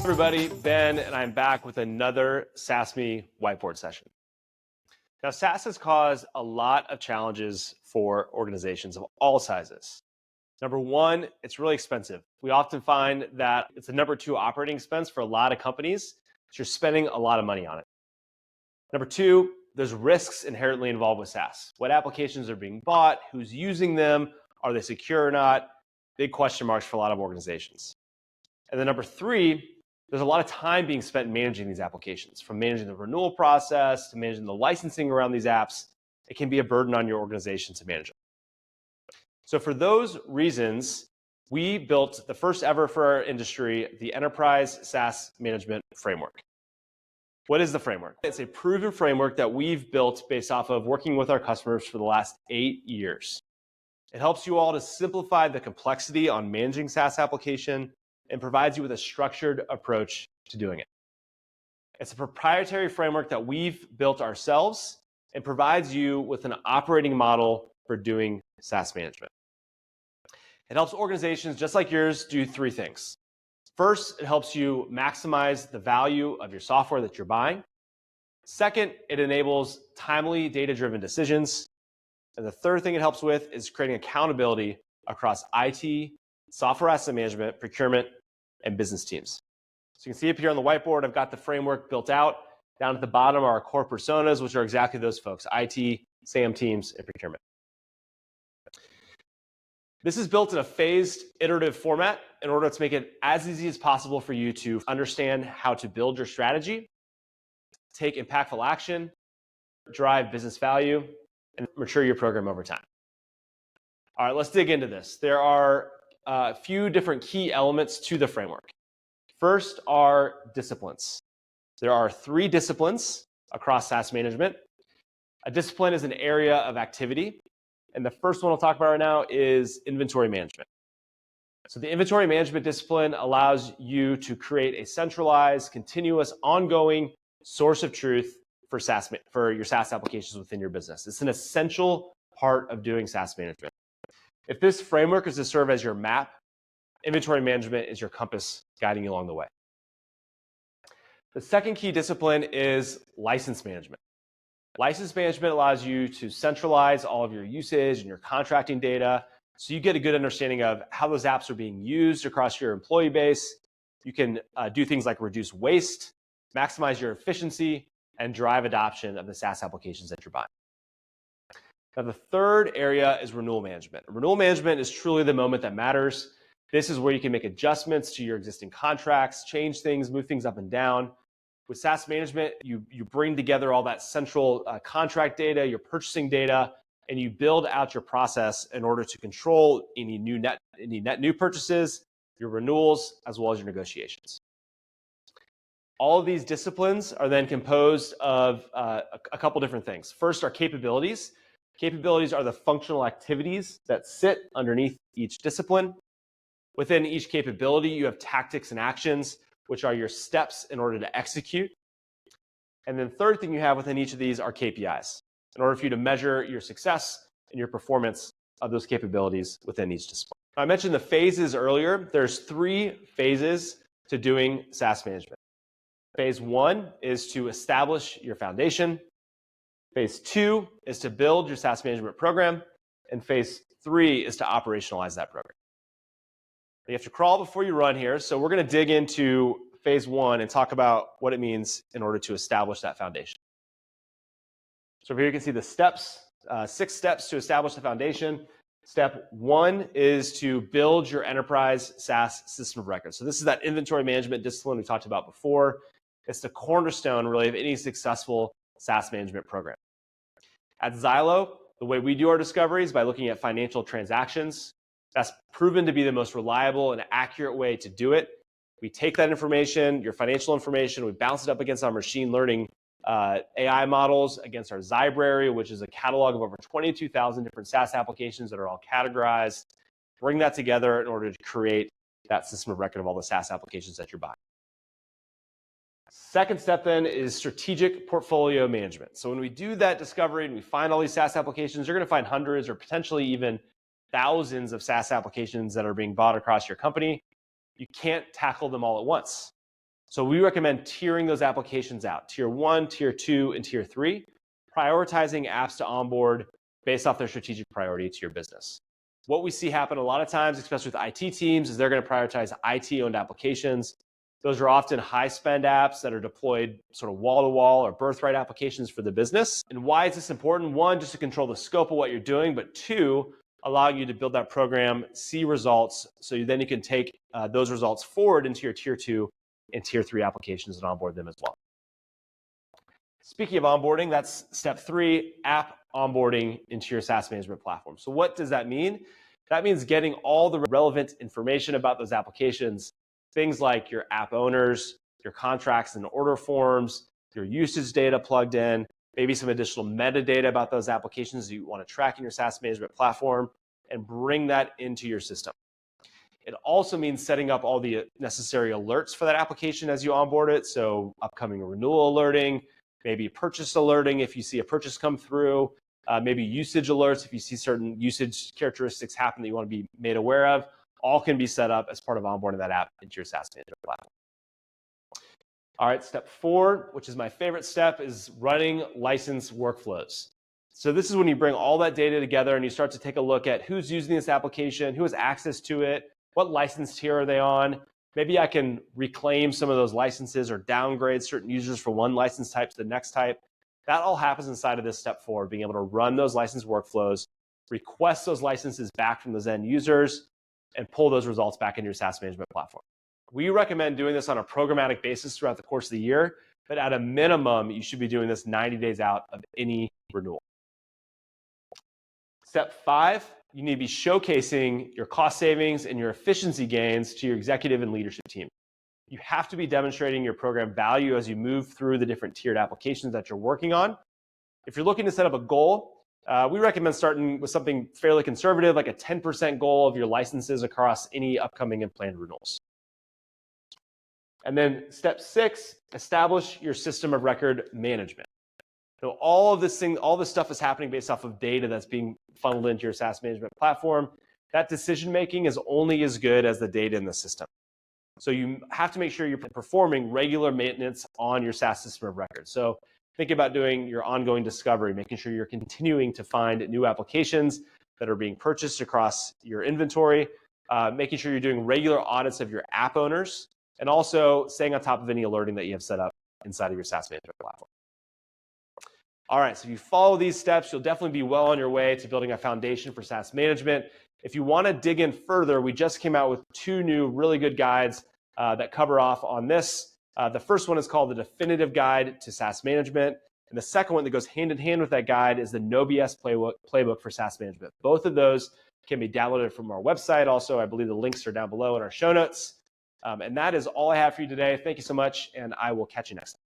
everybody, Ben, and I'm back with another SaaSme whiteboard session. Now, SaaS has caused a lot of challenges for organizations of all sizes. Number one, it's really expensive. We often find that it's the number two operating expense for a lot of companies, so you're spending a lot of money on it. Number two, there's risks inherently involved with SaaS. What applications are being bought, who's using them, are they secure or not? Big question marks for a lot of organizations. And then number three, there's a lot of time being spent managing these applications, from managing the renewal process to managing the licensing around these apps. It can be a burden on your organization to manage them. So for those reasons, we built the first ever for our industry, the Enterprise SaaS Management Framework. What is the framework? It's a proven framework that we've built based off of working with our customers for the last 8 years. It helps you all to simplify the complexity on managing SaaS application and provides you with a structured approach to doing it. It's a proprietary framework that we've built ourselves and provides you with an operating model for doing SaaS management. It helps organizations just like yours do three things. First, it helps you maximize the value of your software that you're buying. Second, it enables timely data-driven decisions. And the third thing it helps with is creating accountability across IT, software asset management, procurement, and business teams. So you can see up here on the whiteboard, I've got the framework built out. Down at the bottom are our core personas, which are exactly those folks: IT, SAM teams, and procurement. This is built in a phased, iterative format in order to make it as easy as possible for you to understand how to build your strategy, take impactful action, drive business value, and mature your program over time. All right, let's dig into this. There are a few different key elements to the framework. First are disciplines. There are 3 disciplines across SaaS management. A discipline is an area of activity. And the first one I'll talk about right now is inventory management. So the inventory management discipline allows you to create a centralized, continuous, ongoing source of truth for your SaaS applications within your business. It's an essential part of doing SaaS management. If this framework is to serve as your map, inventory management is your compass guiding you along the way. The second key discipline is license management. License management allows you to centralize all of your usage and your contracting data so you get a good understanding of how those apps are being used across your employee base. You can do things like reduce waste, maximize your efficiency, and drive adoption of the SaaS applications that you're buying. Now, the third area is renewal management. Renewal management is truly the moment that matters. This is where you can make adjustments to your existing contracts, change things, move things up and down. With SaaS management, you bring together all that central contract data, your purchasing data, and you build out your process in order to control any net new purchases, your renewals, as well as your negotiations. All of these disciplines are then composed of a couple different things. First are capabilities. Capabilities are the functional activities that sit underneath each discipline. Within each capability, you have tactics and actions, which are your steps in order to execute. And then third thing you have within each of these are KPIs, in order for you to measure your success and your performance of those capabilities within each discipline. I mentioned the phases earlier. There's 3 phases to doing SaaS management. Phase 1 is to establish your foundation. Phase 2 is to build your SaaS management program. And phase 3 is to operationalize that program. You have to crawl before you run here. So we're going to dig into phase 1 and talk about what it means in order to establish that foundation. So here you can see the steps, 6 steps to establish the foundation. Step 1 is to build your enterprise SaaS system of record. So this is that inventory management discipline we talked about before. It's the cornerstone, really, of any successful SaaS management program. At Zylo, the way we do our discovery is by looking at financial transactions. That's proven to be the most reliable and accurate way to do it. We take that information, your financial information, we bounce it up against our machine learning AI models, against our Zybrary, which is a catalog of over 22,000 different SaaS applications that are all categorized. Bring that together in order to create that system of record of all the SaaS applications that you're buying. Second step then is strategic portfolio management. So when we do that discovery and we find all these SaaS applications, you're going to find hundreds or potentially even thousands of SaaS applications that are being bought across your company. You can't tackle them all at once. So we recommend tiering those applications out, tier 1, tier 2, and tier 3, prioritizing apps to onboard based off their strategic priority to your business. What we see happen a lot of times, especially with IT teams, is they're going to prioritize IT-owned applications. Those are often high-spend apps that are deployed sort of wall-to-wall or birthright applications for the business. And why is this important? One, just to control the scope of what you're doing, but two, allowing you to build that program, see results, so then you can take those results forward into your tier 2 and tier 3 applications and onboard them as well. Speaking of onboarding, that's step 3, app onboarding into your SaaS management platform. So what does that mean? That means getting all the relevant information about those applications, things like your app owners, your contracts and order forms, your usage data plugged in, maybe some additional metadata about those applications that you want to track in your SaaS management platform, and bring that into your system. It also means setting up all the necessary alerts for that application as you onboard it. So upcoming renewal alerting, maybe purchase alerting if you see a purchase come through, maybe usage alerts if you see certain usage characteristics happen that you want to be made aware of. All can be set up as part of onboarding that app into your SaaS management platform. All right, step 4, which is my favorite step, is running license workflows. So this is when you bring all that data together and you start to take a look at who's using this application, who has access to it, what license tier are they on. Maybe I can reclaim some of those licenses or downgrade certain users from one license type to the next type. That all happens inside of this step 4, being able to run those license workflows, request those licenses back from those end users, and pull those results back into your SaaS management platform. We recommend doing this on a programmatic basis throughout the course of the year, but at a minimum, you should be doing this 90 days out of any renewal. Step 5, you need to be showcasing your cost savings and your efficiency gains to your executive and leadership team. You have to be demonstrating your program value as you move through the different tiered applications that you're working on. If you're looking to set up a goal, we recommend starting with something fairly conservative, like a 10% goal of your licenses across any upcoming and planned renewals. And then step 6, establish your system of record management. So all this stuff is happening based off of data that's being funneled into your SaaS management platform. That decision making is only as good as the data in the system. So you have to make sure you're performing regular maintenance on your SaaS system of record. So think about doing your ongoing discovery, making sure you're continuing to find new applications that are being purchased across your inventory, making sure you're doing regular audits of your app owners, and also staying on top of any alerting that you have set up inside of your SaaS management platform. All right, so if you follow these steps, you'll definitely be well on your way to building a foundation for SaaS management. If you want to dig in further, we just came out with 2 new really good guides that cover off on this. The first one is called the Definitive Guide to SaaS Management. And the second one that goes hand in hand with that guide is the No BS Playbook for SaaS Management. Both of those can be downloaded from our website. Also, I believe the links are down below in our show notes. And that is all I have for you today. Thank you so much, and I will catch you next time.